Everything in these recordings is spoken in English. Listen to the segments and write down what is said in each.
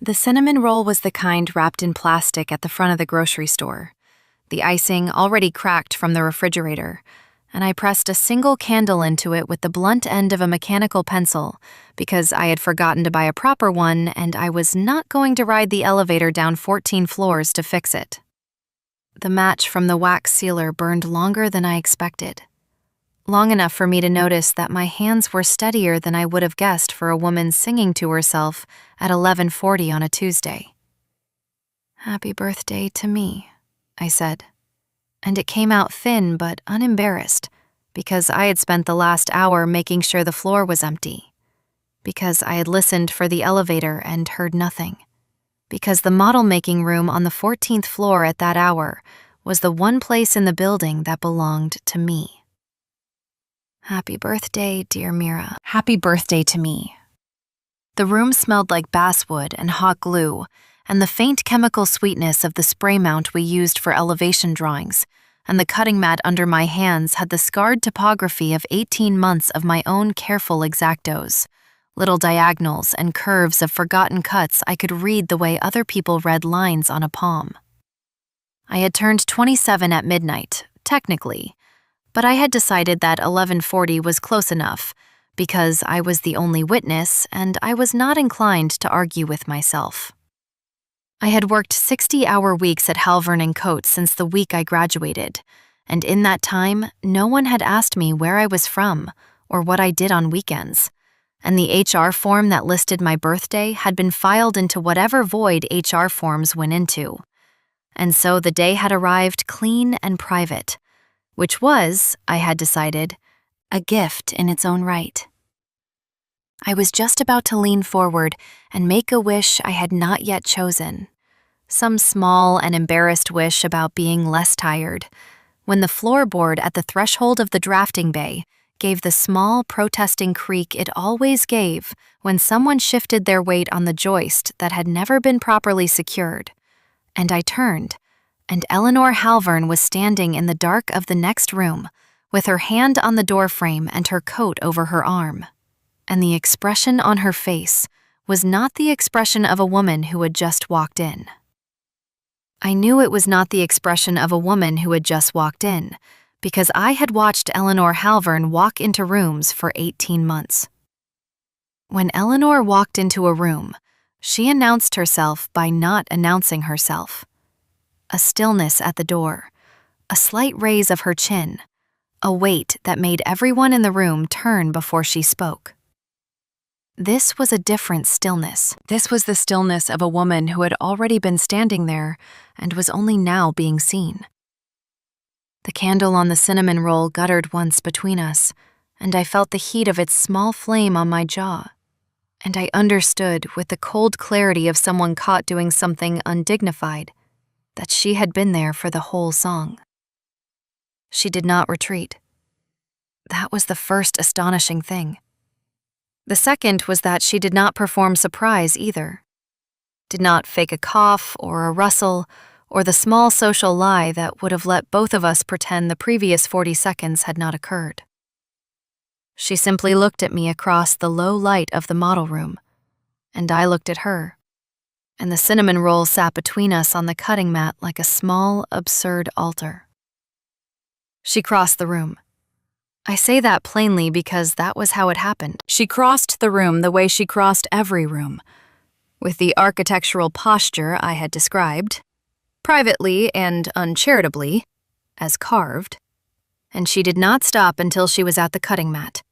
The cinnamon roll was the kind wrapped in plastic at the front of the grocery store, the icing already cracked from the refrigerator, and I pressed a single candle into it with the blunt end of a mechanical pencil because I had forgotten to buy a proper one and I was not going to ride the elevator down 14 floors to fix it. The match from the wax sealer burned longer than I expected. Long enough for me to notice that my hands were steadier than I would have guessed for a woman singing to herself at 11:40 on a Tuesday. "Happy birthday to me," I said, and it came out thin but unembarrassed because I had spent the last hour making sure the floor was empty, because I had listened for the elevator and heard nothing, because the model-making room on the 14th floor at that hour was the one place in the building that belonged to me. "Happy birthday, dear Mira. Happy birthday to me." The room smelled like basswood and hot glue, and the faint chemical sweetness of the spray mount we used for elevation drawings, and the cutting mat under my hands had the scarred topography of 18 months of my own careful exactos, little diagonals and curves of forgotten cuts I could read the way other people read lines on a palm. I had turned 27 at midnight, technically, but I had decided that 11:40 was close enough because I was the only witness and I was not inclined to argue with myself. I had worked 60-hour weeks at Halvern & Coates since the week I graduated, and in that time, no one had asked me where I was from or what I did on weekends, and the HR form that listed my birthday had been filed into whatever void HR forms went into. And so the day had arrived clean and private, which was, I had decided, a gift in its own right. I was just about to lean forward and make a wish I had not yet chosen, some small and embarrassed wish about being less tired, when the floorboard at the threshold of the drafting bay gave the small protesting creak it always gave when someone shifted their weight on the joist that had never been properly secured, and I turned, and Eleanor Halvern was standing in the dark of the next room, with her hand on the doorframe and her coat over her arm. And the expression on her face was not the expression of a woman who had just walked in. I knew it was not the expression of a woman who had just walked in, because I had watched Eleanor Halvern walk into rooms for 18 months. When Eleanor walked into a room, she announced herself by not announcing herself. A stillness at the door, a slight raise of her chin, a weight that made everyone in the room turn before she spoke. This was a different stillness. This was the stillness of a woman who had already been standing there and was only now being seen. The candle on the cinnamon roll guttered once between us, and I felt the heat of its small flame on my jaw, and I understood with the cold clarity of someone caught doing something undignified that she had been there for the whole song. She did not retreat. That was the first astonishing thing. The second was that she did not perform surprise either. Did not fake a cough or a rustle or the small social lie that would have let both of us pretend the previous 40 seconds had not occurred. She simply looked at me across the low light of the model room, and I looked at her, and the cinnamon roll sat between us on the cutting mat like a small, absurd altar. She crossed the room. I say that plainly because that was how it happened. She crossed the room the way she crossed every room, with the architectural posture I had described, privately and uncharitably, as carved, and she did not stop until she was at the cutting mat,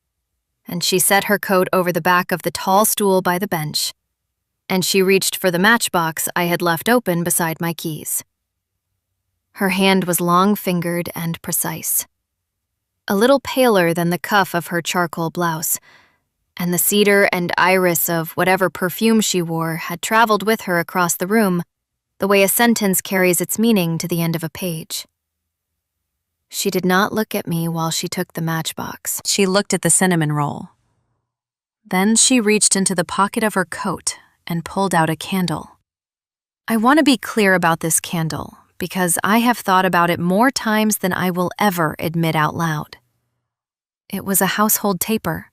and she set her coat over the back of the tall stool by the bench, and she reached for the matchbox I had left open beside my keys. Her hand was long-fingered and precise, a little paler than the cuff of her charcoal blouse, and the cedar and iris of whatever perfume she wore had traveled with her across the room the way a sentence carries its meaning to the end of a page. She did not look at me while she took the matchbox. She looked at the cinnamon roll. Then she reached into the pocket of her coat and pulled out a candle. I want to be clear about this candle because I have thought about it more times than I will ever admit out loud. It was a household taper,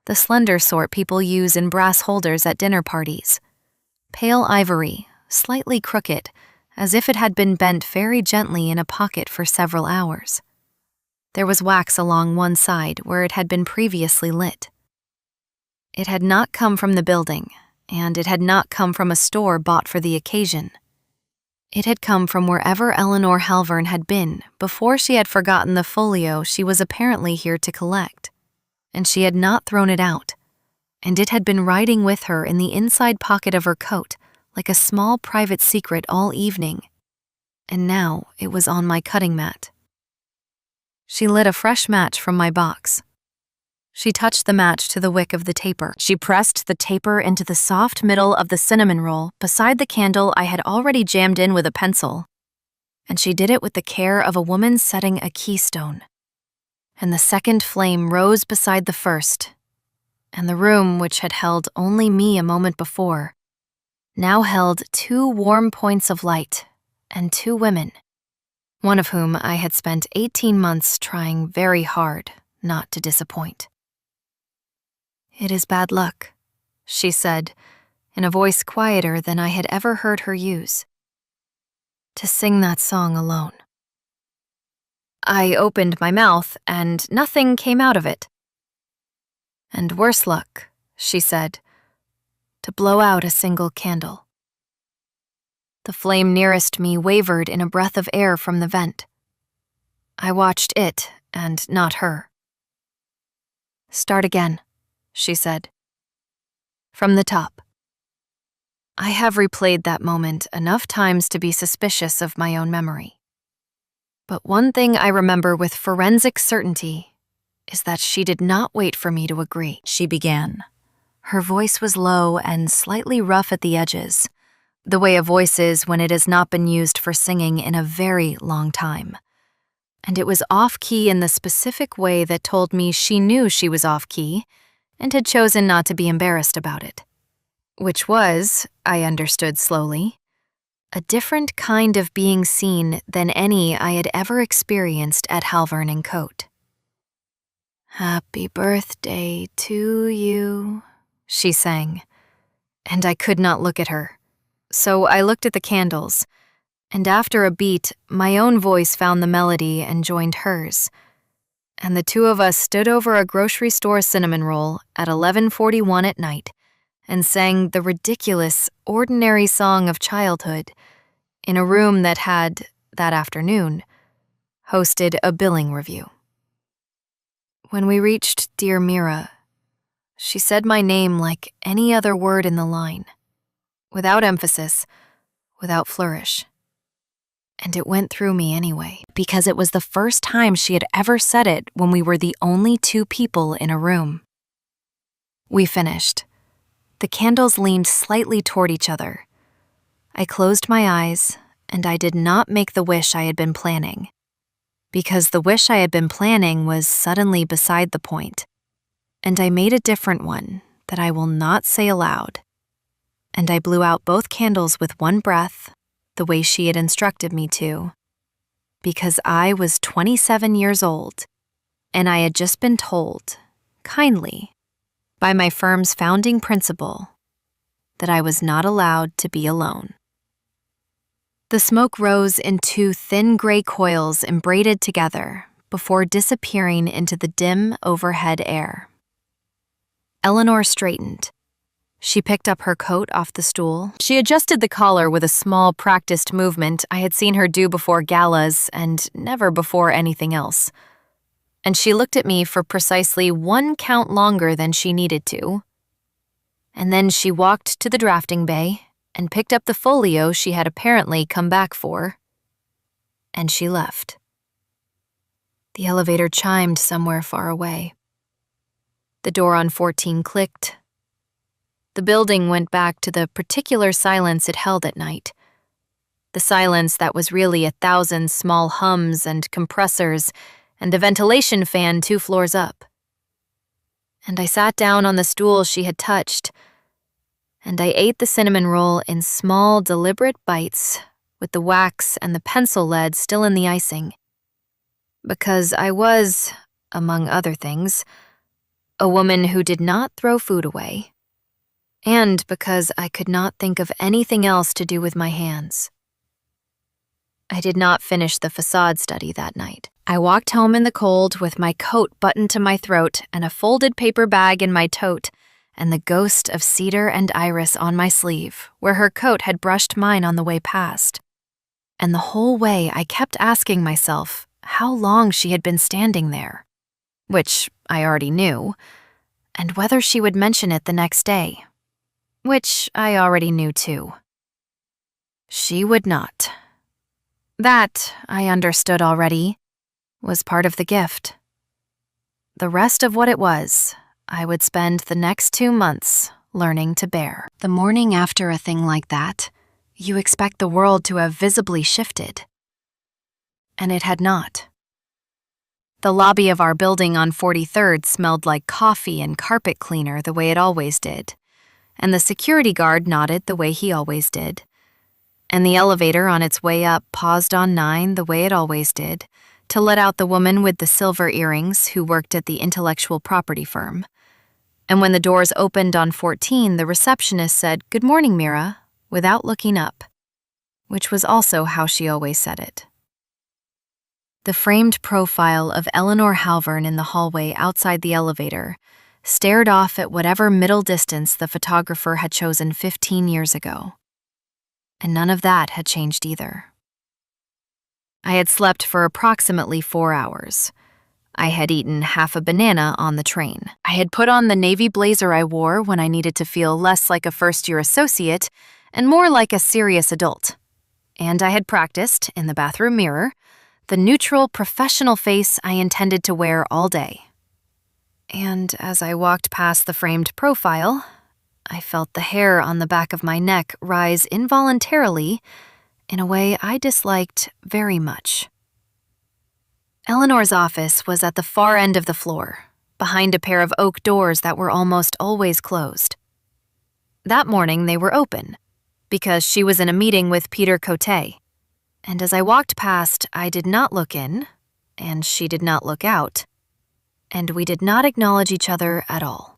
the slender sort people use in brass holders at dinner parties. pale ivory, slightly crooked, as if it had been bent very gently in a pocket for several hours. There was wax along one side where it had been previously lit. It had not come from the building, and it had not come from a store bought for the occasion. It had come from wherever Eleanor Halvern had been before she had forgotten the folio she was apparently here to collect, and she had not thrown it out, and it had been riding with her in the inside pocket of her coat like a small private secret all evening, and now it was on my cutting mat. She lit a fresh match from my box. She touched the match to the wick of the taper. She pressed the taper into the soft middle of the cinnamon roll beside the candle I had already jammed in with a pencil, and she did it with the care of a woman setting a keystone. And the second flame rose beside the first, and the room, which had held only me a moment before, now held 2 warm points of light and 2 women, one of whom I had spent 18 months trying very hard not to disappoint. "It is bad luck," she said, in a voice quieter than I had ever heard her use, "to sing that song alone." I opened my mouth, and nothing came out of it. "And worse luck," she said, "to blow out a single candle." The flame nearest me wavered in a breath of air from the vent. I watched it, and not her. "Start again," she said. "From the top." I have replayed that moment enough times to be suspicious of my own memory. But one thing I remember with forensic certainty is that she did not wait for me to agree. She began. Her voice was low and slightly rough at the edges, the way a voice is when it has not been used for singing in a very long time. And it was off-key in the specific way that told me she knew she was off-key and had chosen not to be embarrassed about it. Which was, I understood slowly, a different kind of being seen than any I had ever experienced at Halvern and Cote. "Happy birthday to you," she sang, and I could not look at her. So I looked at the candles, and after a beat, my own voice found the melody and joined hers, and the 2 of us stood over a grocery store cinnamon roll at 11:41 at night and sang the ridiculous, ordinary song of childhood in a room that had, that afternoon, hosted a billing review. When we reached Dear Mira, she said my name like any other word in the line, without emphasis, without flourish. And it went through me anyway, because it was the first time she had ever said it when we were the only 2 people in a room. We finished. The candles leaned slightly toward each other. I closed my eyes, and I did not make the wish I had been planning, because the wish I had been planning was suddenly beside the point, and I made a different one that I will not say aloud, and I blew out both candles with one breath, the way she had instructed me to, because I was 27 years old, and I had just been told, kindly, by my firm's founding principal, that I was not allowed to be alone. The smoke rose in 2 thin gray coils and braided together before disappearing into the dim overhead air. Eleanor straightened. She picked up her coat off the stool. She adjusted the collar with a small, practiced movement I had seen her do before galas and never before anything else. And she looked at me for precisely 1 count longer than she needed to. And then she walked to the drafting bay and picked up the folio she had apparently come back for. And she left. The elevator chimed somewhere far away. The door on 14 clicked. The building went back to the particular silence it held at night. The silence that was really 1,000 small hums and compressors and a ventilation fan 2 floors up. And I sat down on the stool she had touched, and I ate the cinnamon roll in small, deliberate bites with the wax and the pencil lead still in the icing. Because I was, among other things, a woman who did not throw food away, and because I could not think of anything else to do with my hands. I did not finish the facade study that night. I walked home in the cold with my coat buttoned to my throat and a folded paper bag in my tote, and the ghost of Cedar and Iris on my sleeve, where her coat had brushed mine on the way past. And the whole way I kept asking myself how long she had been standing there, which I already knew, and whether she would mention it the next day, which I already knew too. She would not. That, I understood already, was part of the gift. The rest of what it was, I would spend the next 2 months learning to bear. The morning after a thing like that, you expect the world to have visibly shifted. And it had not. The lobby of our building on 43rd smelled like coffee and carpet cleaner the way it always did, and the security guard nodded the way he always did, and the elevator on its way up paused on 9 the way it always did, to let out the woman with the silver earrings who worked at the intellectual property firm. And when the doors opened on 14, the receptionist said, "Good morning, Mira," without looking up, which was also how she always said it. The framed profile of Eleanor Halvern in the hallway outside the elevator stared off at whatever middle distance the photographer had chosen 15 years ago. And none of that had changed either. I had slept for approximately 4 hours. I had eaten half a banana on the train. I had put on the navy blazer I wore when I needed to feel less like a first-year associate and more like a serious adult. And I had practiced, in the bathroom mirror, the neutral, professional face I intended to wear all day. And as I walked past the framed profile, I felt the hair on the back of my neck rise involuntarily in a way I disliked very much. Eleanor's office was at the far end of the floor, behind a pair of oak doors that were almost always closed. That morning they were open, because she was in a meeting with Peter Cote, and as I walked past, I did not look in, and she did not look out, and we did not acknowledge each other at all.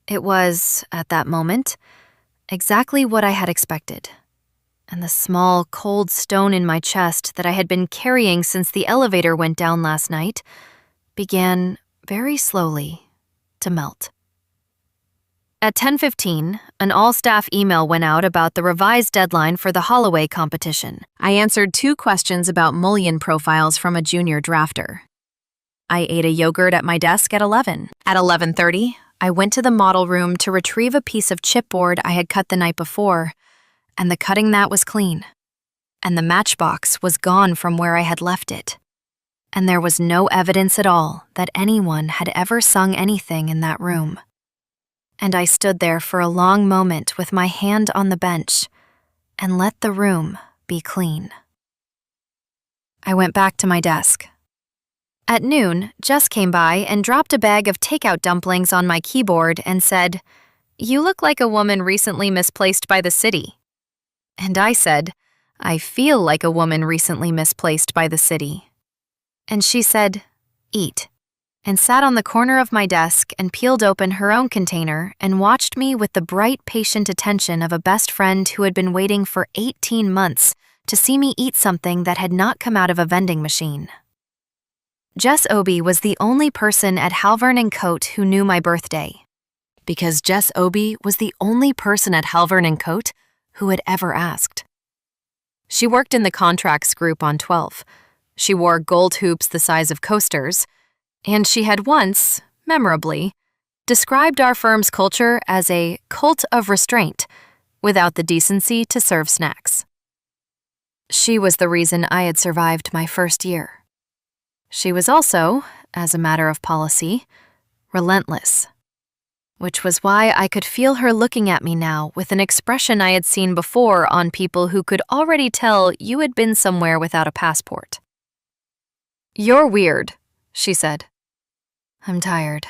It was, at that moment, exactly what I had expected, and the small, cold stone in my chest that I had been carrying since the elevator went down last night began, very slowly, to melt. At 10:15, an all-staff email went out about the revised deadline for the Holloway competition. I answered 2 questions about mullion profiles from a junior drafter. I ate a yogurt at my desk at 11. At 11:30, I went to the model room to retrieve a piece of chipboard I had cut the night before, and the cutting mat was clean, and the matchbox was gone from where I had left it, and there was no evidence at all that anyone had ever sung anything in that room. And I stood there for a long moment with my hand on the bench and let the room be clean. I went back to my desk. At noon, Jess came by and dropped a bag of takeout dumplings on my keyboard and said, "You look like a woman recently misplaced by the city." And I said, "I feel like a woman recently misplaced by the city." And she said, "Eat," and sat on the corner of my desk and peeled open her own container and watched me with the bright, patient attention of a best friend who had been waiting for 18 months to see me eat something that had not come out of a vending machine. Jess Obi was the only person at Halvern & Cote who knew my birthday, because Jess Obi was the only person at Halvern & Cote who had ever asked. She worked in the contracts group on 12. She wore gold hoops the size of coasters, and she had once, memorably, described our firm's culture as a cult of restraint, without the decency to serve snacks. She was the reason I had survived my first year. She was also, as a matter of policy, relentless, which was why I could feel her looking at me now with an expression I had seen before on people who could already tell you had been somewhere without a passport. "You're weird," she said. "I'm tired."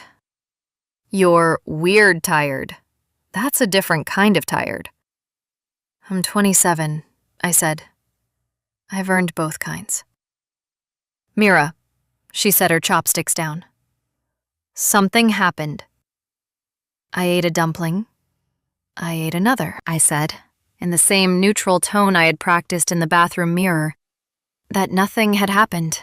"You're weird tired. That's a different kind of tired." "I'm 27, I said. I've earned both kinds." "Mira," she set her chopsticks down. "Something happened." I ate a dumpling, I ate another, I said, in the same neutral tone I had practiced in the bathroom mirror, that nothing had happened.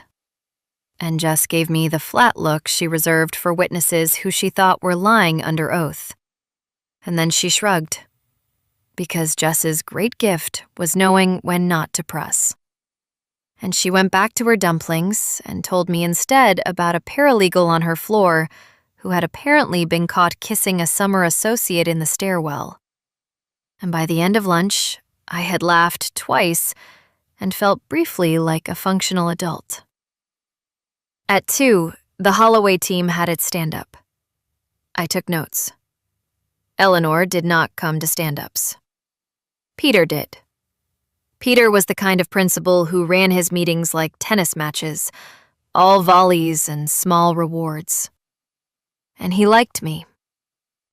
And Jess gave me the flat look she reserved for witnesses who she thought were lying under oath. And then she shrugged, because Jess's great gift was knowing when not to press. And she went back to her dumplings and told me instead about a paralegal on her floor who had apparently been caught kissing a summer associate in the stairwell. And by the end of lunch, I had laughed twice and felt briefly like a functional adult. At 2, the Holloway team had its stand-up. I took notes. Eleanor did not come to stand-ups. Peter did. Peter was the kind of principal who ran his meetings like tennis matches, all volleys and small rewards. And he liked me,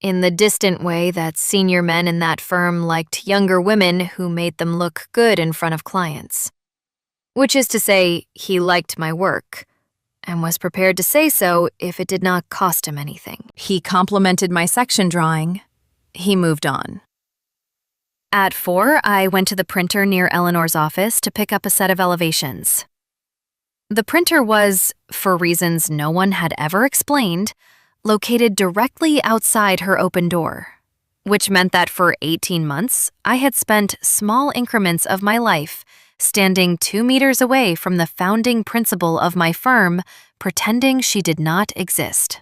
in the distant way that senior men in that firm liked younger women who made them look good in front of clients. Which is to say, he liked my work, and was prepared to say so if it did not cost him anything. He complimented my section drawing. He moved on. At 4, I went to the printer near Eleanor's office to pick up a set of elevations. The printer was, for reasons no one had ever explained, located directly outside her open door, which meant that for 18 months, I had spent small increments of my life standing 2 meters away from the founding principal of my firm, pretending she did not exist.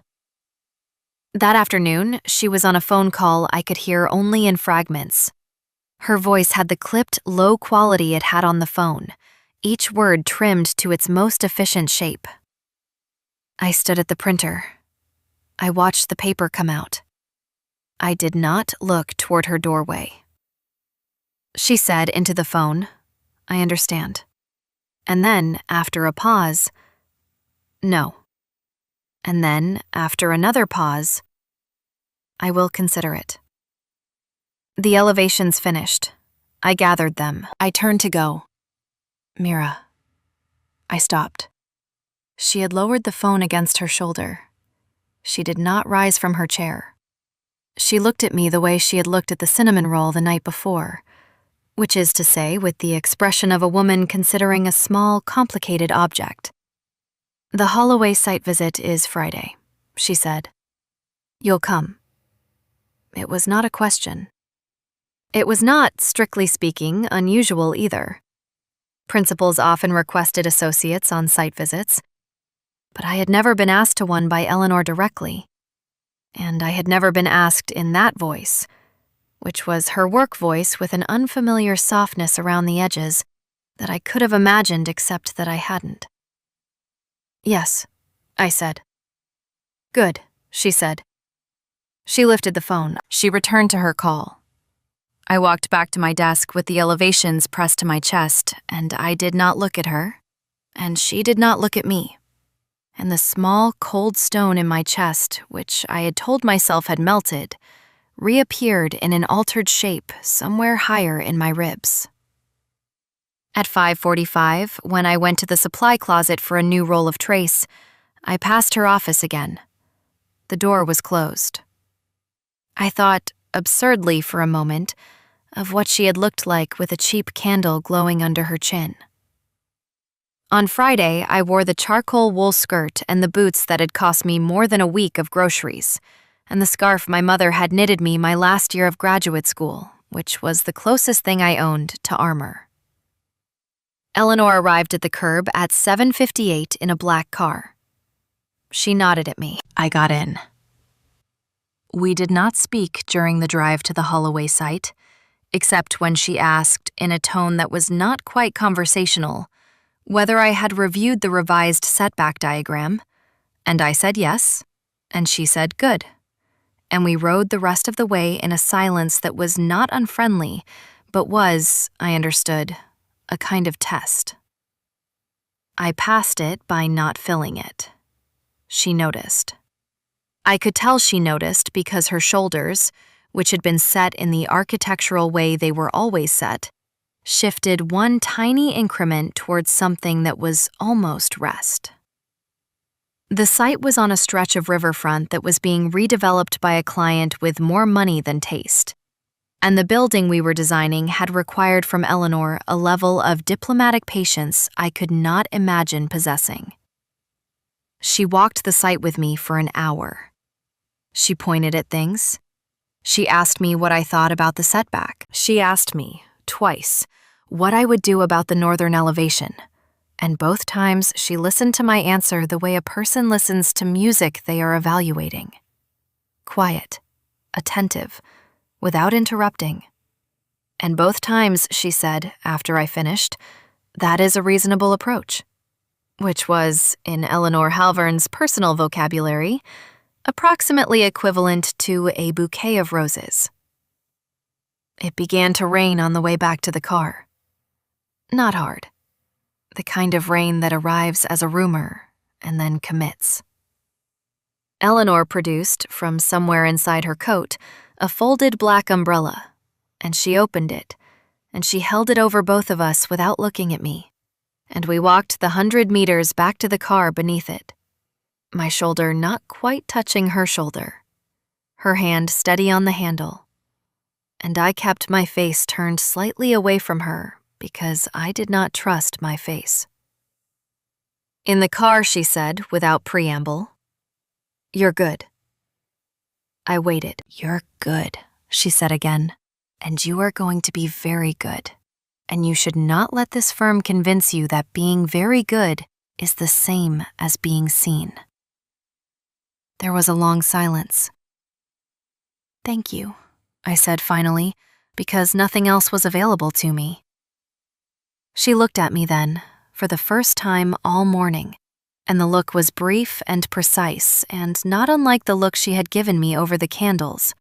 That afternoon, she was on a phone call I could hear only in fragments. Her voice had the clipped, low quality it had on the phone, each word trimmed to its most efficient shape. I stood at the printer. I watched the paper come out. I did not look toward her doorway. She said into the phone, "I understand." And then, after a pause, "No." And then, after another pause, "I will consider it." The elevations finished. I gathered them. I turned to go. "Mira." I stopped. She had lowered the phone against her shoulder. She did not rise from her chair. She looked at me the way she had looked at the cinnamon roll the night before, which is to say, with the expression of a woman considering a small, complicated object. "The Holloway site visit is Friday," she said. "You'll come." It was not a question. It was not, strictly speaking, unusual either. Principals often requested associates on site visits, but I had never been asked to one by Eleanor directly, and I had never been asked in that voice, which was her work voice with an unfamiliar softness around the edges that I could have imagined except that I hadn't. "Yes," I said. "Good," she said. She lifted the phone. She returned to her call. I walked back to my desk with the elevations pressed to my chest, and I did not look at her, and she did not look at me. And the small, cold stone in my chest, which I had told myself had melted, reappeared in an altered shape somewhere higher in my ribs. At 5:45, when I went to the supply closet for a new roll of trace, I passed her office again. The door was closed. I thought, absurdly for a moment, of what she had looked like with a cheap candle glowing under her chin. On Friday, I wore the charcoal wool skirt and the boots that had cost me more than a week of groceries, and the scarf my mother had knitted me my last year of graduate school, which was the closest thing I owned to armor. Eleanor arrived at the curb at 7:58 in a black car. She nodded at me. I got in. We did not speak during the drive to the Holloway site, except when she asked, in a tone that was not quite conversational, whether I had reviewed the revised setback diagram, and I said yes, and she said good, and we rode the rest of the way in a silence that was not unfriendly, but was, I understood, a kind of test. I passed it by not filling it. She noticed. I could tell she noticed because her shoulders, which had been set in the architectural way they were always set, shifted one tiny increment towards something that was almost rest. The site was on a stretch of riverfront that was being redeveloped by a client with more money than taste. And the building we were designing had required from Eleanor a level of diplomatic patience I could not imagine possessing. She walked the site with me for an hour. She pointed at things. She asked me what I thought about the setback. She asked me, twice, what I would do about the northern elevation. And both times she listened to my answer the way a person listens to music they are evaluating. Quiet, attentive, without interrupting. And both times she said, after I finished, that is a reasonable approach. Which was, in Eleanor Halvern's personal vocabulary, approximately equivalent to a bouquet of roses. It began to rain on the way back to the car. Not hard. The kind of rain that arrives as a rumor and then commits. Eleanor produced, from somewhere inside her coat, a folded black umbrella, and she opened it, and she held it over both of us without looking at me, and we walked the 100 meters back to the car beneath it, my shoulder not quite touching her shoulder, her hand steady on the handle, and I kept my face turned slightly away from her because I did not trust my face. In the car, she said, without preamble, "You're good." I waited. "You're good," she said again, "and you are going to be very good. And you should not let this firm convince you that being very good is the same as being seen." There was a long silence. "Thank you," I said finally, because nothing else was available to me. She looked at me then, for the first time all morning, and the look was brief and precise and not unlike the look she had given me over the candles.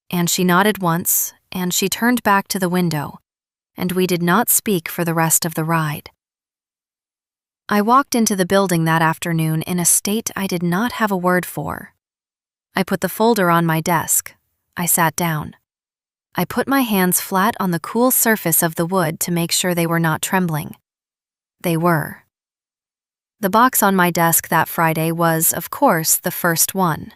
And she nodded once, and she turned back to the window, and we did not speak for the rest of the ride. I walked into the building that afternoon in a state I did not have a word for. I put the folder on my desk. I sat down. I put my hands flat on the cool surface of the wood to make sure they were not trembling. They were. The box on my desk that Friday was, of course, the first one.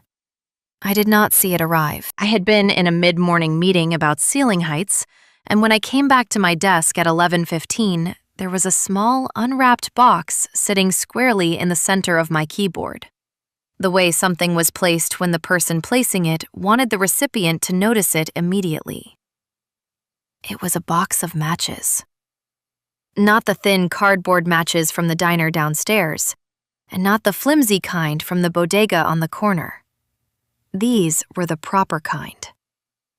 I did not see it arrive. I had been in a mid-morning meeting about ceiling heights, and when I came back to my desk at 11:15, there was a small, unwrapped box sitting squarely in the center of my keyboard. The way something was placed when the person placing it wanted the recipient to notice it immediately. It was a box of matches. Not the thin cardboard matches from the diner downstairs, and not the flimsy kind from the bodega on the corner. These were the proper kind.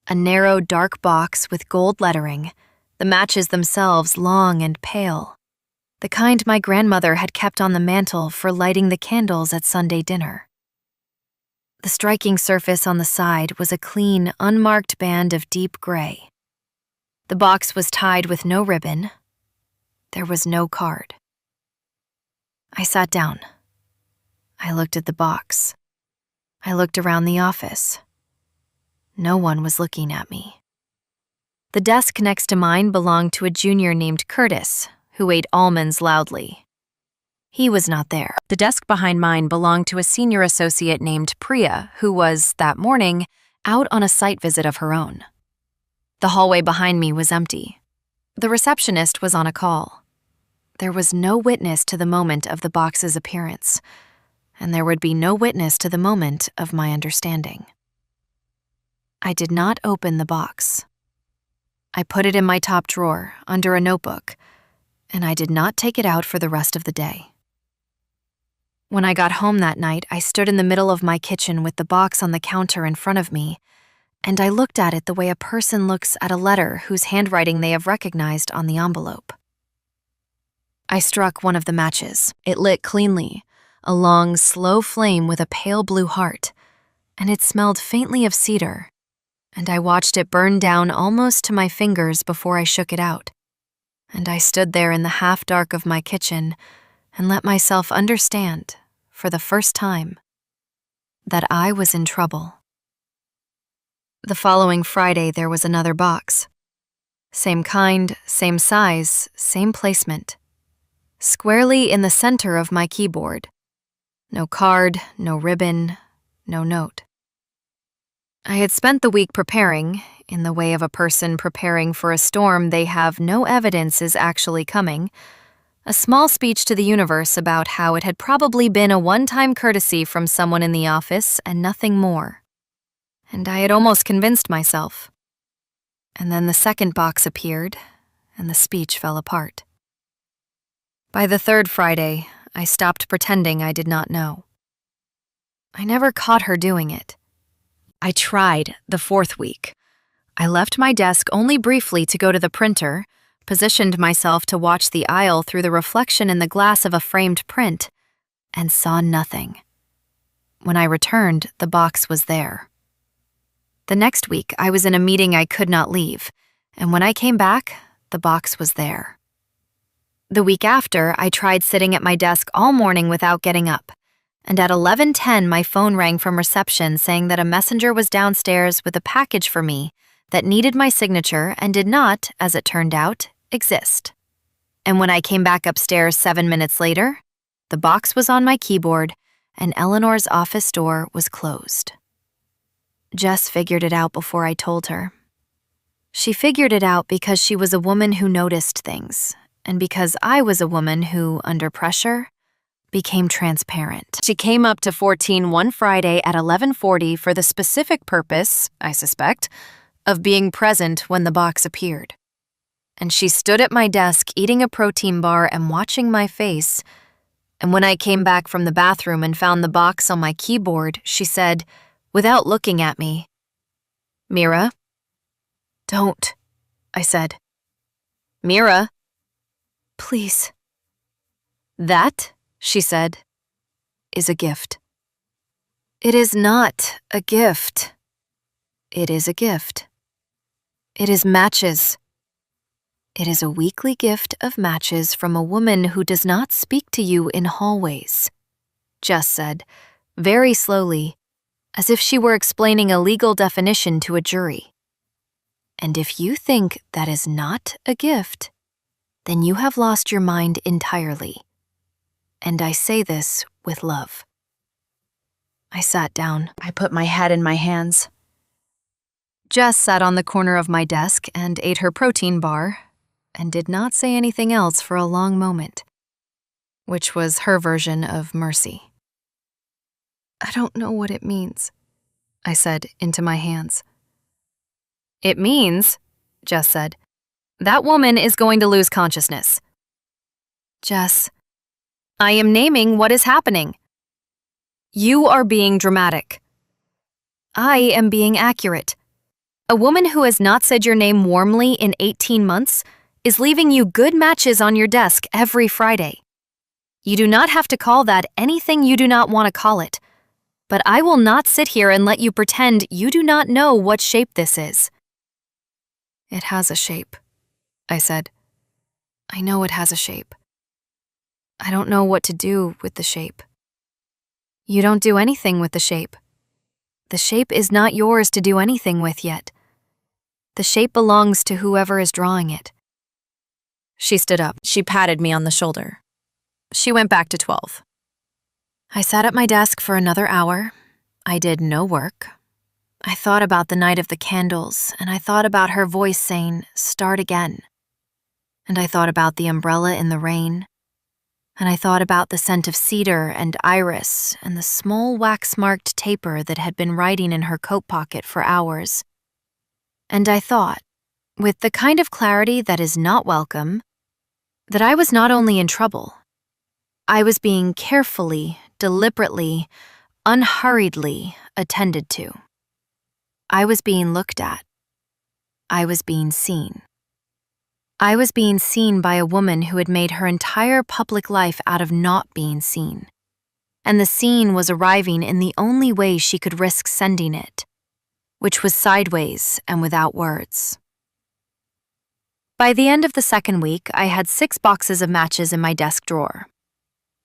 A narrow, dark box with gold lettering, the matches themselves long and pale, the kind my grandmother had kept on the mantel for lighting the candles at Sunday dinner. The striking surface on the side was a clean, unmarked band of deep gray. The box was tied with no ribbon. There was no card. I sat down. I looked at the box. I looked around the office. No one was looking at me. The desk next to mine belonged to a junior named Curtis, who ate almonds loudly. He was not there. The desk behind mine belonged to a senior associate named Priya, who was, that morning, out on a site visit of her own. The hallway behind me was empty. The receptionist was on a call. There was no witness to the moment of the box's appearance, and there would be no witness to the moment of my understanding. I did not open the box. I put it in my top drawer, under a notebook, and I did not take it out for the rest of the day. When I got home that night, I stood in the middle of my kitchen with the box on the counter in front of me, and I looked at it the way a person looks at a letter whose handwriting they have recognized on the envelope. I struck one of the matches. It lit cleanly, a long, slow flame with a pale blue heart, and it smelled faintly of cedar, and I watched it burn down almost to my fingers before I shook it out. And I stood there in the half-dark of my kitchen and let myself understand, for the first time, that I was in trouble. The following Friday, there was another box. Same kind, same size, same placement. Squarely in the center of my keyboard. No card, no ribbon, no note. I had spent the week preparing, in the way of a person preparing for a storm they have no evidence is actually coming, a small speech to the universe about how it had probably been a one-time courtesy from someone in the office and nothing more. And I had almost convinced myself. And then the second box appeared, and the speech fell apart. By the third Friday, I stopped pretending I did not know. I never caught her doing it. I tried the fourth week. I left my desk only briefly to go to the printer, positioned myself to watch the aisle through the reflection in the glass of a framed print, and saw nothing. When I returned, the box was there. The next week, I was in a meeting I could not leave, and when I came back, the box was there. The week after, I tried sitting at my desk all morning without getting up, and at 11:10 my phone rang from reception saying that a messenger was downstairs with a package for me that needed my signature and did not, as it turned out, exist. And when I came back upstairs 7 minutes later, the box was on my keyboard and Eleanor's office door was closed. Jess figured it out before I told her. She figured it out because she was a woman who noticed things, and because I was a woman who, under pressure, became transparent. She came up to 14 one Friday at 11:40 for the specific purpose, I suspect, of being present when the box appeared. And she stood at my desk eating a protein bar and watching my face, and when I came back from the bathroom and found the box on my keyboard, she said, without looking at me, "Mira?" "Don't," I said. "Mira?" "Please." "That," she said, "is a gift." "It is not a gift." "It is a gift. It is matches." "It is a weekly gift of matches from a woman who does not speak to you in hallways," Jess said, very slowly, as if she were explaining a legal definition to a jury. "And if you think that is not a gift, then you have lost your mind entirely. And I say this with love." I sat down. I put my head in my hands. Jess sat on the corner of my desk and ate her protein bar and did not say anything else for a long moment, which was her version of mercy. "I don't know what it means," I said into my hands. "It means," Jess said, "that woman is going to lose consciousness." "Jess, I am naming what is happening." "You are being dramatic." "I am being accurate. A woman who has not said your name warmly in 18 months is leaving you good matches on your desk every Friday. You do not have to call that anything you do not want to call it, but I will not sit here and let you pretend you do not know what shape this is." "It has a shape," I said. "I know it has a shape. I don't know what to do with the shape." "You don't do anything with the shape. The shape is not yours to do anything with yet. The shape belongs to whoever is drawing it." She stood up. She patted me on the shoulder. She went back to 12. I sat at my desk for another hour. I did no work. I thought about the night of the candles, and I thought about her voice saying, "Start again." And I thought about the umbrella in the rain. And I thought about the scent of cedar and iris and the small wax-marked taper that had been writing in her coat pocket for hours. And I thought, with the kind of clarity that is not welcome, that I was not only in trouble, I was being carefully, deliberately, unhurriedly attended to. I was being looked at. I was being seen. I was being seen by a woman who had made her entire public life out of not being seen. And the scene was arriving in the only way she could risk sending it, which was sideways and without words. By the end of the second week, I had 6 boxes of matches in my desk drawer.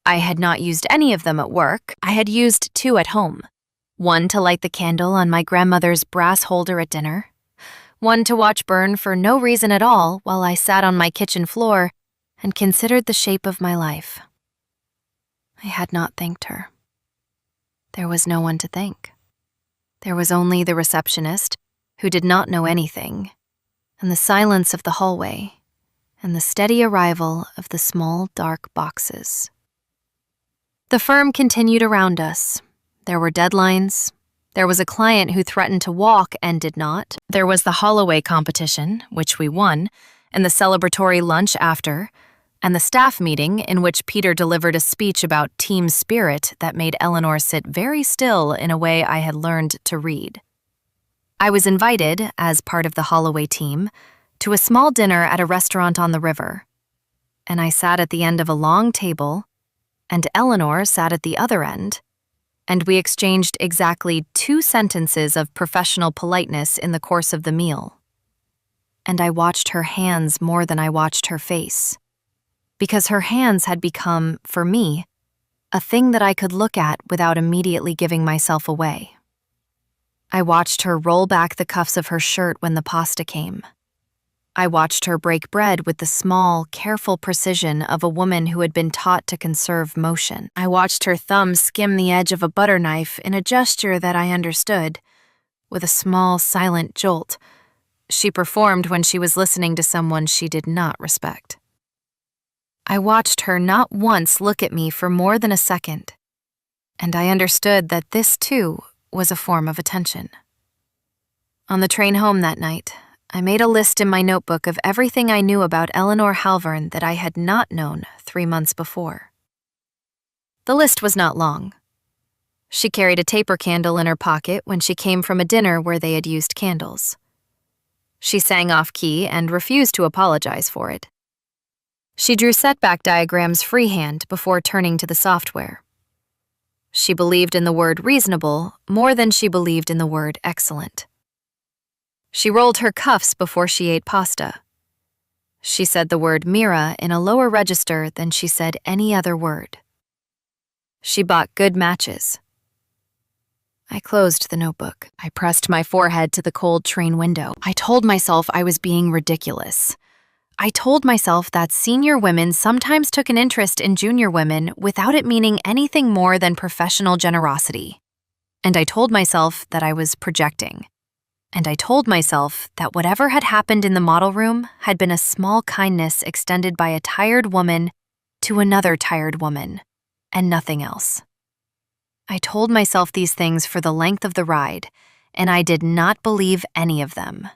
I had not used any of them at work. I had used 2 at home. One to light the candle on my grandmother's brass holder at dinner, one to watch burn for no reason at all while I sat on my kitchen floor and considered the shape of my life. I had not thanked her. There was no one to thank. There was only the receptionist, who did not know anything, and the silence of the hallway, and the steady arrival of the small, dark boxes. The firm continued around us. There were deadlines. There was a client who threatened to walk and did not. There was the Holloway competition, which we won, and the celebratory lunch after, and the staff meeting in which Peter delivered a speech about team spirit that made Eleanor sit very still in a way I had learned to read. I was invited, as part of the Holloway team, to a small dinner at a restaurant on the river, and I sat at the end of a long table, and Eleanor sat at the other end, and we exchanged exactly 2 sentences of professional politeness in the course of the meal. And I watched her hands more than I watched her face, because her hands had become, for me, a thing that I could look at without immediately giving myself away. I watched her roll back the cuffs of her shirt when the pasta came. I watched her break bread with the small, careful precision of a woman who had been taught to conserve motion. I watched her thumb skim the edge of a butter knife in a gesture that I understood, with a small, silent jolt she performed when she was listening to someone she did not respect. I watched her not once look at me for more than a second, and I understood that this, too, was a form of attention. On the train home that night, I made a list in my notebook of everything I knew about Eleanor Halvern that I had not known 3 months before. The list was not long. She carried a taper candle in her pocket when she came from a dinner where they had used candles. She sang off-key and refused to apologize for it. She drew setback diagrams freehand before turning to the software. She believed in the word reasonable more than she believed in the word excellent. She rolled her cuffs before she ate pasta. She said the word Mira in a lower register than she said any other word. She bought good matches. I closed the notebook. I pressed my forehead to the cold train window. I told myself I was being ridiculous. I told myself that senior women sometimes took an interest in junior women without it meaning anything more than professional generosity. And I told myself that I was projecting. And I told myself that whatever had happened in the model room had been a small kindness extended by a tired woman to another tired woman, and nothing else. I told myself these things for the length of the ride, and I did not believe any of them.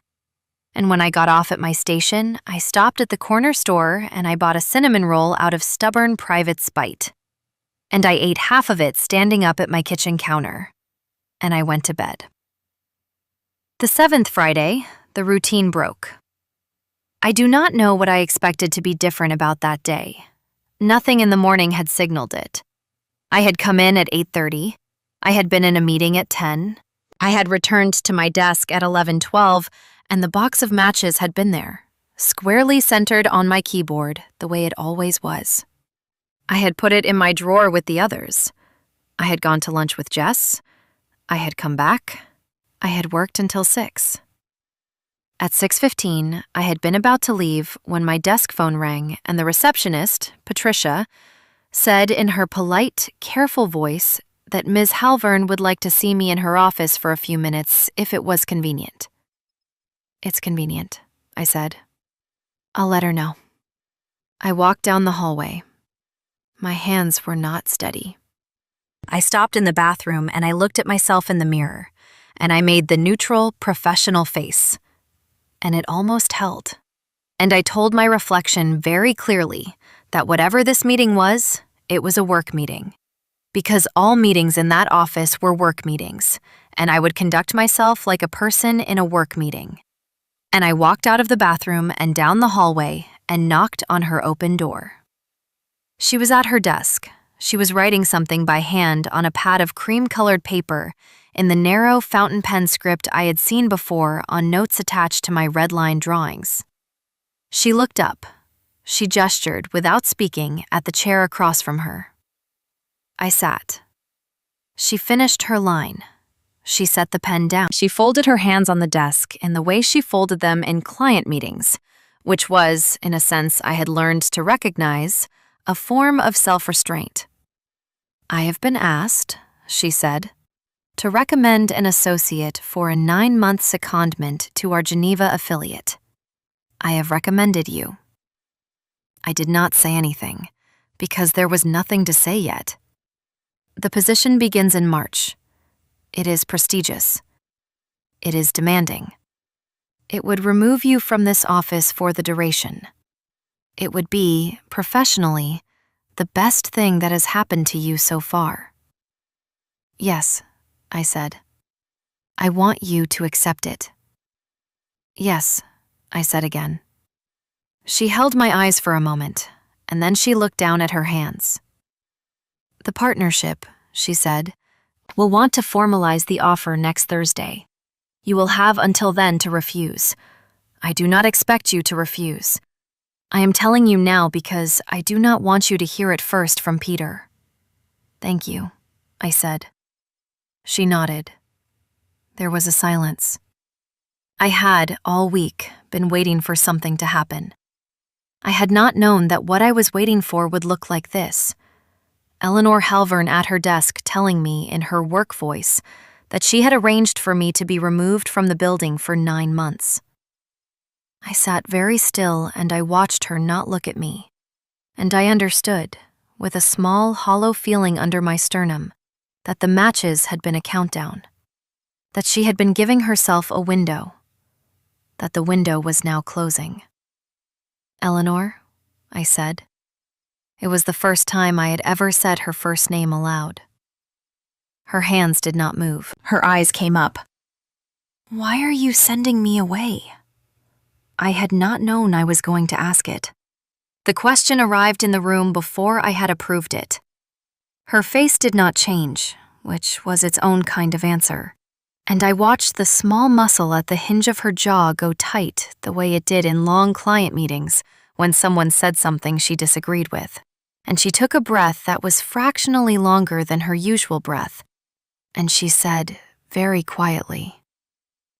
And when I got off at my station, I stopped at the corner store and I bought a cinnamon roll out of stubborn private spite. And I ate half of it standing up at my kitchen counter. And I went to bed. The 7th Friday, the routine broke. I do not know what I expected to be different about that day. Nothing in the morning had signaled it. I had come in at 8:30. I had been in a meeting at 10. I had returned to my desk at 11:12, and the box of matches had been there, squarely centered on my keyboard the way it always was. I had put it in my drawer with the others. I had gone to lunch with Jess. I had come back. I had worked until 6. At 6:15, I had been about to leave when my desk phone rang and the receptionist, Patricia, said in her polite, careful voice that Ms. Halvern would like to see me in her office for a few minutes if it was convenient. "It's convenient," I said. "I'll let her know." I walked down the hallway. My hands were not steady. I stopped in the bathroom and I looked at myself in the mirror, and I made the neutral, professional face. And it almost held. And I told my reflection very clearly that whatever this meeting was, it was a work meeting. Because all meetings in that office were work meetings, and I would conduct myself like a person in a work meeting. And I walked out of the bathroom and down the hallway and knocked on her open door. She was at her desk. She was writing something by hand on a pad of cream-colored paper in the narrow fountain pen script I had seen before on notes attached to my red-line drawings. She looked up. She gestured, without speaking, at the chair across from her. I sat. She finished her line. She set the pen down. She folded her hands on the desk in the way she folded them in client meetings, which was, in a sense I had learned to recognize, a form of self-restraint. "I have been asked," she said, to recommend an associate for a 9-month secondment to our Geneva affiliate. I have recommended you." I did not say anything, because there was nothing to say yet. The position begins in March. It is prestigious. It is demanding. It would remove you from this office for the duration. It would be, professionally, the best thing that has happened to you so far. "Yes," I said. "I want you to accept it." "Yes," I said again. She held my eyes for a moment, and then she looked down at her hands. "The partnership," she said, "will want to formalize the offer next Thursday. You will have until then to refuse. I do not expect you to refuse. I am telling you now because I do not want you to hear it first from Peter." "Thank you," I said. She nodded. There was a silence. I had, all week, been waiting for something to happen. I had not known that what I was waiting for would look like this. Eleanor Halvern at her desk telling me in her work voice that she had arranged for me to be removed from the building for 9 months. I sat very still and I watched her not look at me. And I understood, with a small, hollow feeling under my sternum, that the matches had been a countdown. That she had been giving herself a window. That the window was now closing. "Eleanor," I said. It was the first time I had ever said her first name aloud. Her hands did not move. Her eyes came up. "Why are you sending me away?" I had not known I was going to ask it. The question arrived in the room before I had approved it. Her face did not change, which was its own kind of answer, and I watched the small muscle at the hinge of her jaw go tight the way it did in long client meetings when someone said something she disagreed with, and she took a breath that was fractionally longer than her usual breath, and she said, very quietly,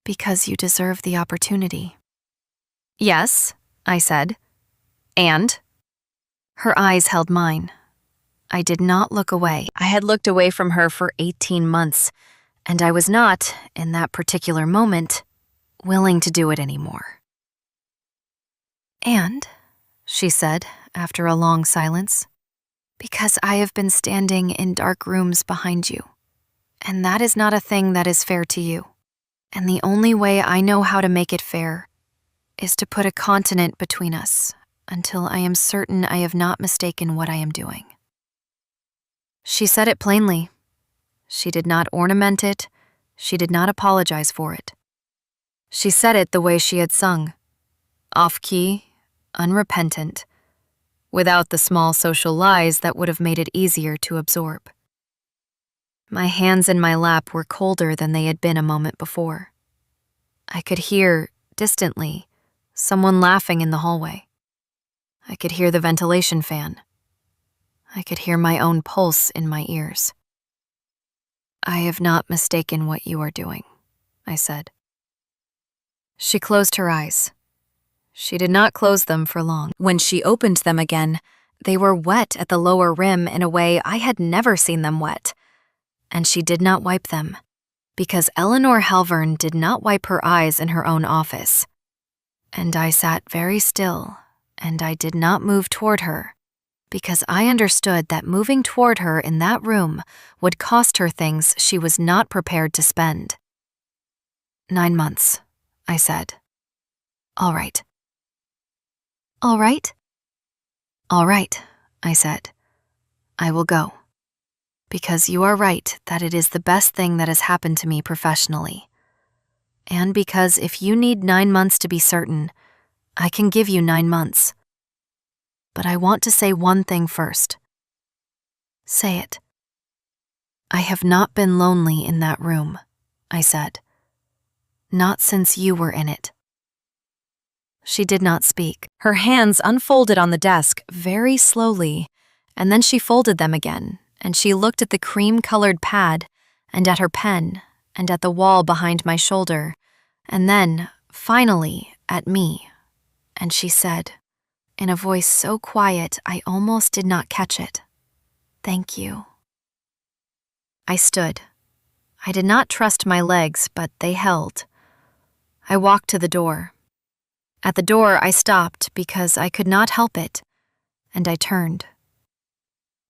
"Because you deserve the opportunity." "Yes," I said. "And?" Her eyes held mine. I did not look away. I had looked away from her for 18 months, and I was not, in that particular moment, willing to do it anymore. "And," she said, after a long silence, "because I have been standing in dark rooms behind you, and that is not a thing that is fair to you. And the only way I know how to make it fair is to put a continent between us until I am certain I have not mistaken what I am doing." She said it plainly. She did not ornament it. She did not apologize for it. She said it the way she had sung, off-key, unrepentant, without the small social lies that would have made it easier to absorb. My hands in my lap were colder than they had been a moment before. I could hear, distantly, someone laughing in the hallway. I could hear the ventilation fan. I could hear my own pulse in my ears. "I have not mistaken what you are doing," I said. She closed her eyes. She did not close them for long. When she opened them again, they were wet at the lower rim in a way I had never seen them wet. And she did not wipe them, because Eleanor Halvern did not wipe her eyes in her own office. And I sat very still, and I did not move toward her, because I understood that moving toward her in that room would cost her things she was not prepared to spend. 9 months, I said. "All right." "All right?" "All right," I said. "I will go. Because you are right that it is the best thing that has happened to me professionally. And because if you need 9 months to be certain, I can give you 9 months. But I want to say one thing first." "Say it." "I have not been lonely in that room," I said. "Not since you were in it." She did not speak. Her hands unfolded on the desk very slowly, and then she folded them again, and she looked at the cream-colored pad, and at her pen, and at the wall behind my shoulder, and then, finally, at me, and she said, in a voice so quiet I almost did not catch it, "Thank you." I stood. I did not trust my legs, but they held. I walked to the door. At the door, I stopped because I could not help it, and I turned.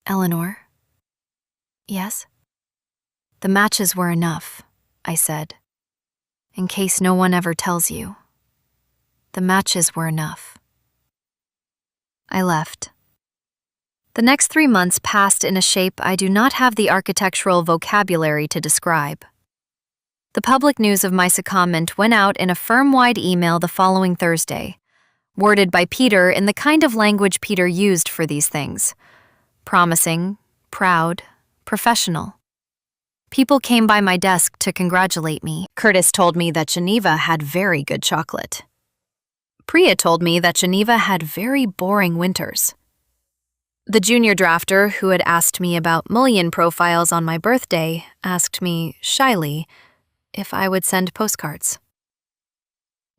"Eleanor?" "Yes?" "The matches were enough," I said. "In case no one ever tells you. The matches were enough." I left. The next 3 months passed in a shape I do not have the architectural vocabulary to describe. The public news of my secondment went out in a firm-wide email the following Thursday, worded by Peter in the kind of language Peter used for these things: promising, proud, professional. People came by my desk to congratulate me. Curtis told me that Geneva had very good chocolate. Priya told me that Geneva had very boring winters. The junior drafter, who had asked me about mullion profiles on my birthday, asked me, shyly, if I would send postcards.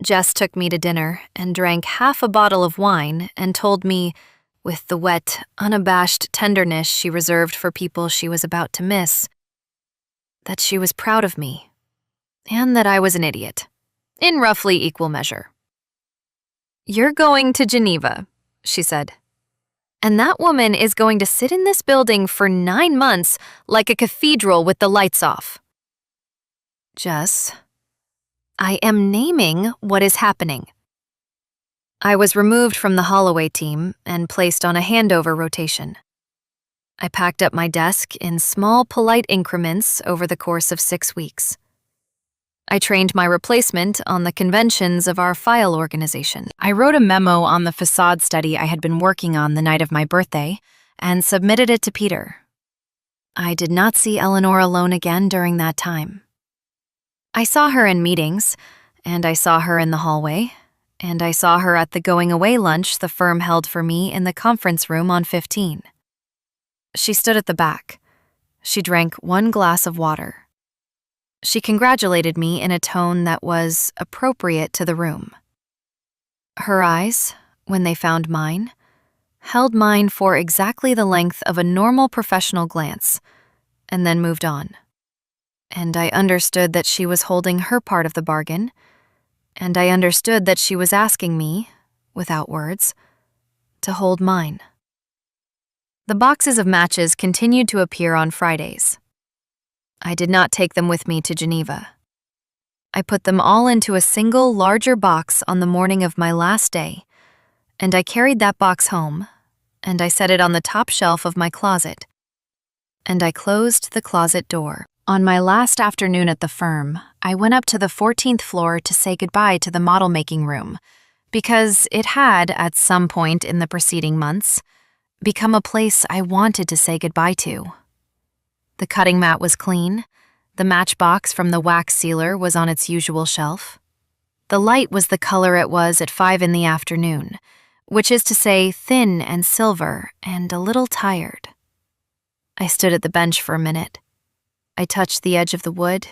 Jess took me to dinner and drank half a bottle of wine and told me, with the wet, unabashed tenderness she reserved for people she was about to miss, that she was proud of me, and that I was an idiot, in roughly equal measure. "You're going to Geneva," she said. "And that woman is going to sit in this building for 9 months like a cathedral with the lights off." Jess, I am naming what is happening. I was removed from the Holloway team and placed on a handover rotation. I packed up my desk in small, polite increments over the course of 6 weeks. I trained my replacement on the conventions of our file organization. I wrote a memo on the facade study I had been working on the night of my birthday and submitted it to Peter. I did not see Eleanor alone again during that time. I saw her in meetings, and I saw her in the hallway, and I saw her at the going-away lunch the firm held for me in the conference room on 15. She stood at the back. She drank 1 glass of water. She congratulated me in a tone that was appropriate to the room. Her eyes, when they found mine, held mine for exactly the length of a normal professional glance, and then moved on. And I understood that she was holding her part of the bargain, and I understood that she was asking me, without words, to hold mine. The boxes of matches continued to appear on Fridays. I did not take them with me to Geneva. I put them all into a single, larger box on the morning of my last day, and I carried that box home, and I set it on the top shelf of my closet, and I closed the closet door. On my last afternoon at the firm, I went up to the 14th floor to say goodbye to the model-making room, because it had, at some point in the preceding months, become a place I wanted to say goodbye to. The cutting mat was clean, the matchbox from the wax sealer was on its usual shelf. The light was the color it was at 5 in the afternoon, which is to say thin and silver and a little tired. I stood at the bench for a minute. I touched the edge of the wood.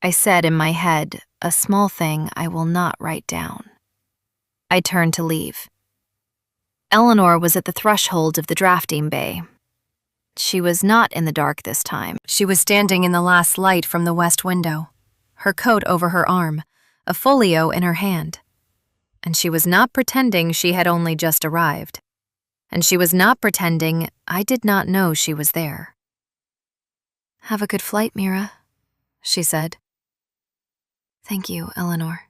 I said in my head a small thing I will not write down. I turned to leave. Eleanor was at the threshold of the drafting bay. She was not in the dark this time. She was standing in the last light from the west window, her coat over her arm, a folio in her hand. And she was not pretending she had only just arrived. And she was not pretending I did not know she was there. "Have a good flight, Mira," she said. "Thank you, Eleanor."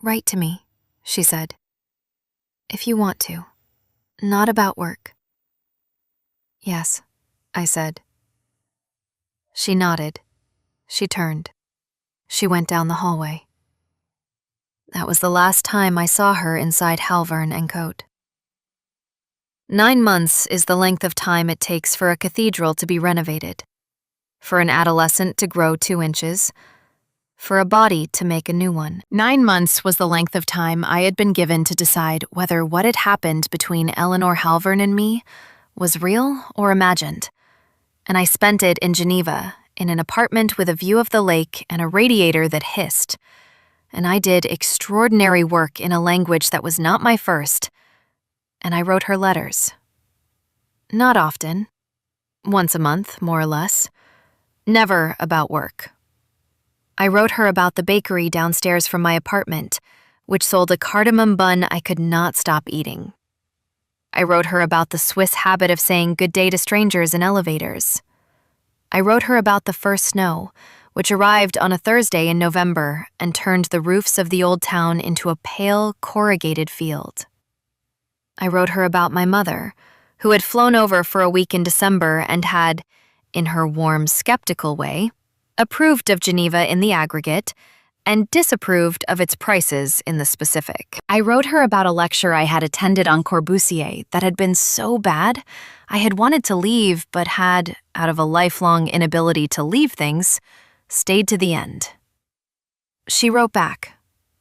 "Write to me," she said. "If you want to. Not about work." "Yes," I said. She nodded. She turned. She went down the hallway. That was the last time I saw her inside Halvern and Coat. 9 months is the length of time it takes for a cathedral to be renovated, for an adolescent to grow 2 inches, for a body to make a new one. 9 months was the length of time I had been given to decide whether what had happened between Eleanor Halvern and me was real or imagined, and I spent it in Geneva, in an apartment with a view of the lake and a radiator that hissed, and I did extraordinary work in a language that was not my first, and I wrote her letters. Not often, once a month, more or less, Never about work. I wrote her about the bakery downstairs from my apartment, which sold a cardamom bun I could not stop eating. I wrote her about the Swiss habit of saying good day to strangers in elevators. I wrote her about the first snow, which arrived on a Thursday in November and turned the roofs of the old town into a pale, corrugated field. I wrote her about my mother, who had flown over for a week in December and had, in her warm, skeptical way, approved of Geneva in the aggregate and disapproved of its prices in the specific. I wrote her about a lecture I had attended on Corbusier that had been so bad I had wanted to leave but had, out of a lifelong inability to leave things, stayed to the end. She wrote back,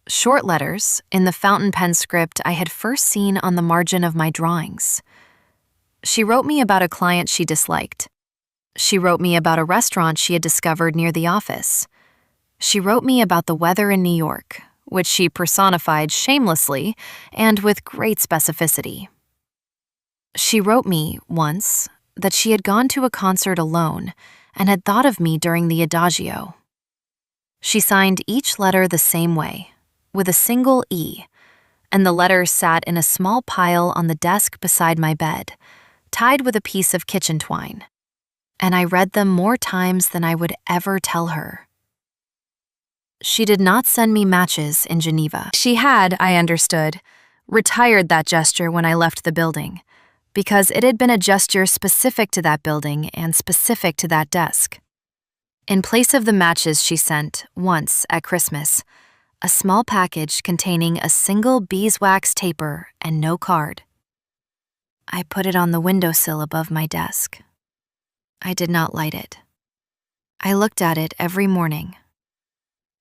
short letters in the fountain pen script I had first seen on the margin of my drawings. She wrote me about a client she disliked. She wrote me about a restaurant she had discovered near the office. She wrote me about the weather in New York, which she personified shamelessly and with great specificity. She wrote me, once, that she had gone to a concert alone and had thought of me during the Adagio. She signed each letter the same way, with a single E, and the letters sat in a small pile on the desk beside my bed, tied with a piece of kitchen twine, and I read them more times than I would ever tell her. She did not send me matches in Geneva. She had, I understood, retired that gesture when I left the building, because it had been a gesture specific to that building and specific to that desk. In place of the matches she sent, once at Christmas, a small package containing a single beeswax taper and no card. I put it on the windowsill above my desk. I did not light it. I looked at it every morning.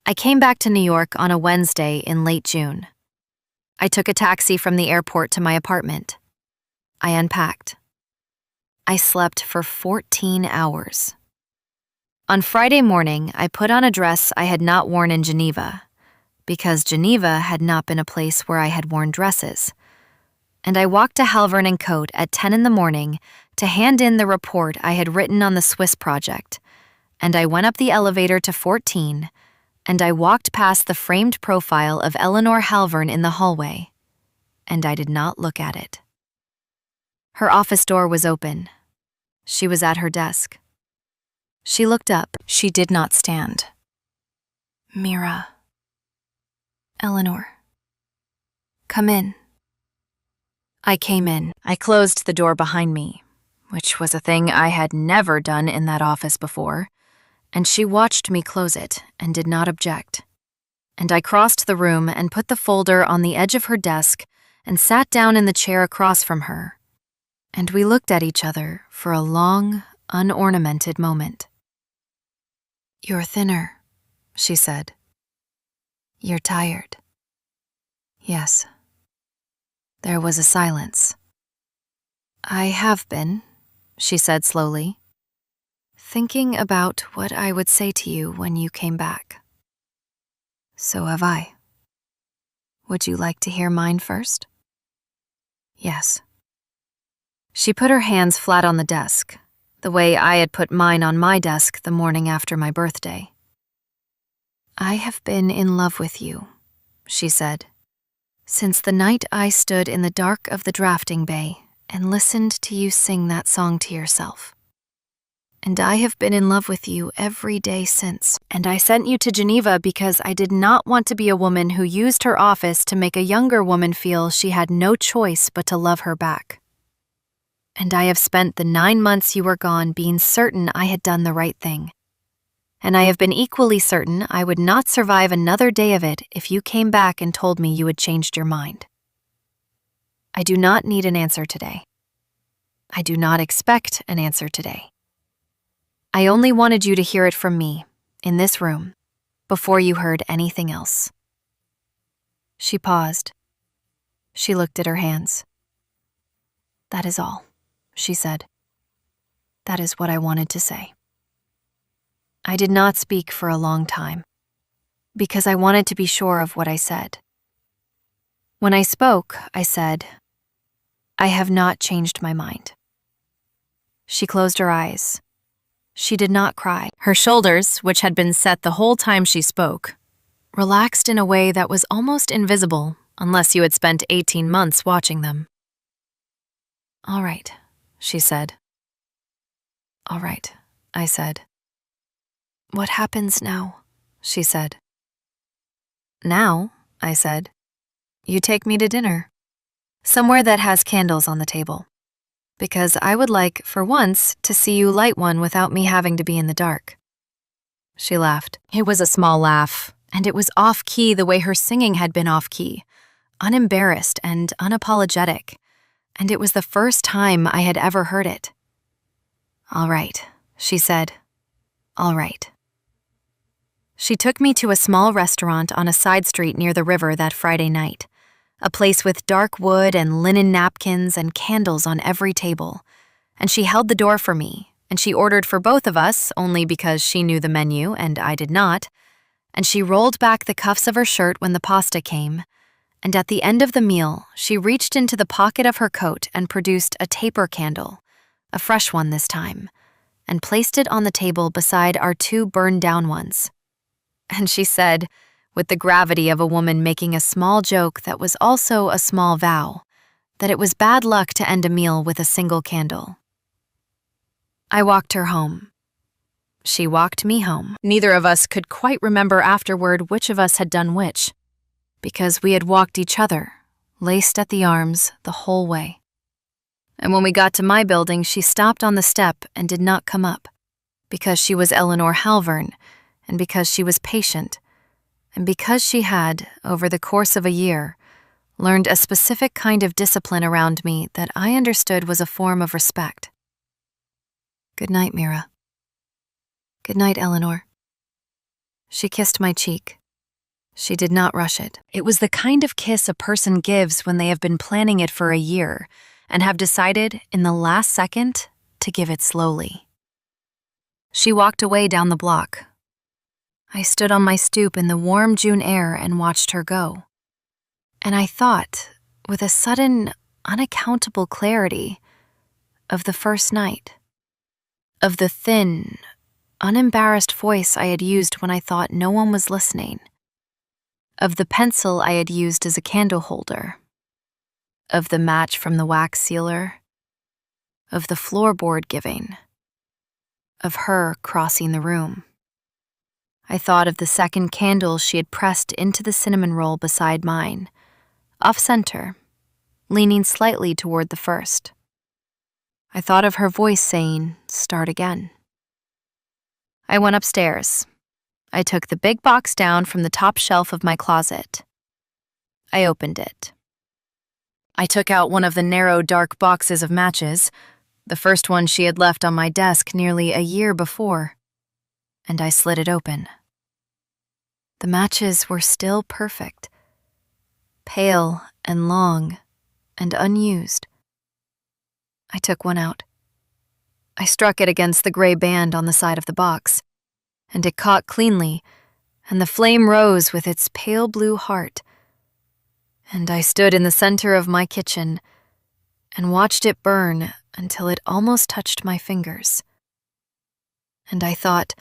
I came back to New York on a Wednesday in late June. I took a taxi from the airport to my apartment. I unpacked. I slept for 14 hours. On Friday morning, I put on a dress I had not worn in Geneva, because Geneva had not been a place where I had worn dresses, and I walked to Halvern & Cote at 10 in the morning to hand in the report I had written on the Swiss project, and I went up the elevator to 14, and I walked past the framed profile of Eleanor Halvern in the hallway, and I did not look at it. Her office door was open. She was at her desk. She looked up. She did not stand. Mira. Eleanor. Come in. I came in. I closed the door behind me, which was a thing I had never done in that office before, and she watched me close it and did not object. And I crossed the room and put the folder on the edge of her desk and sat down in the chair across from her. And we looked at each other for a long, unornamented moment. You're thinner, she said. You're tired. Yes. There was a silence. I have been, she said slowly, thinking about what I would say to you when you came back. So have I. Would you like to hear mine first? Yes. She put her hands flat on the desk, the way I had put mine on my desk the morning after my birthday. I have been in love with you, she said, since the night I stood in the dark of the drafting bay and listened to you sing that song to yourself. And I have been in love with you every day since, and I sent you to Geneva because I did not want to be a woman who used her office to make a younger woman feel she had no choice but to love her back. And I have spent the 9 months you were gone being certain I had done the right thing. And I have been equally certain I would not survive another day of it if you came back and told me you had changed your mind. I do not need an answer today. I do not expect an answer today. I only wanted you to hear it from me, in this room, before you heard anything else. She paused. She looked at her hands. That is all, she said. That is what I wanted to say. I did not speak for a long time, because I wanted to be sure of what I said. When I spoke, I said, I have not changed my mind. She closed her eyes. She did not cry. Her shoulders, which had been set the whole time she spoke, relaxed in a way that was almost invisible unless you had spent 18 months watching them. "All right," she said. "All right," I said. "What happens now?" she said. "Now," I said, "you take me to dinner. Somewhere that has candles on the table. Because I would like, for once, to see you light one without me having to be in the dark." She laughed. It was a small laugh, and it was off-key the way her singing had been off-key, unembarrassed and unapologetic, and it was the first time I had ever heard it. "All right," she said. "All right." She took me to a small restaurant on a side street near the river that Friday night, a place with dark wood and linen napkins and candles on every table, and she held the door for me, and she ordered for both of us only because she knew the menu and I did not, and she rolled back the cuffs of her shirt when the pasta came, and at the end of the meal, she reached into the pocket of her coat and produced a taper candle, a fresh one this time, and placed it on the table beside our two burned-down ones. And she said, with the gravity of a woman making a small joke that was also a small vow, that it was bad luck to end a meal with a single candle. I walked her home. She walked me home. Neither of us could quite remember afterward which of us had done which, because we had walked each other, laced at the arms, the whole way. And when we got to my building, she stopped on the step and did not come up, because she was Eleanor Halvern, and because she was patient, and because she had, over the course of a year, learned a specific kind of discipline around me that I understood was a form of respect. "Good night, Mira." "Good night, Eleanor." She kissed my cheek. She did not rush it. It was the kind of kiss a person gives when they have been planning it for a year and have decided, in the last second, to give it slowly. She walked away down the block. I stood on my stoop in the warm June air and watched her go. And I thought, with a sudden, unaccountable clarity, of the first night, of the thin, unembarrassed voice I had used when I thought no one was listening, of the pencil I had used as a candle holder, of the match from the wax sealer, of the floorboard giving, of her crossing the room. I thought of the second candle she had pressed into the cinnamon roll beside mine, off-center, leaning slightly toward the first. I thought of her voice saying, "Start again." I went upstairs. I took the big box down from the top shelf of my closet. I opened it. I took out one of the narrow, dark boxes of matches, the first one she had left on my desk nearly a year before, and I slid it open. The matches were still perfect, pale and long and unused. I took one out. I struck it against the gray band on the side of the box, and it caught cleanly, and the flame rose with its pale blue heart. And I stood in the center of my kitchen and watched it burn until it almost touched my fingers. And I thought,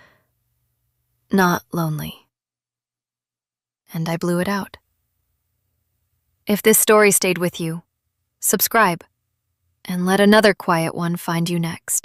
not lonely. And I blew it out. If this story stayed with you, subscribe, and let another quiet one find you next.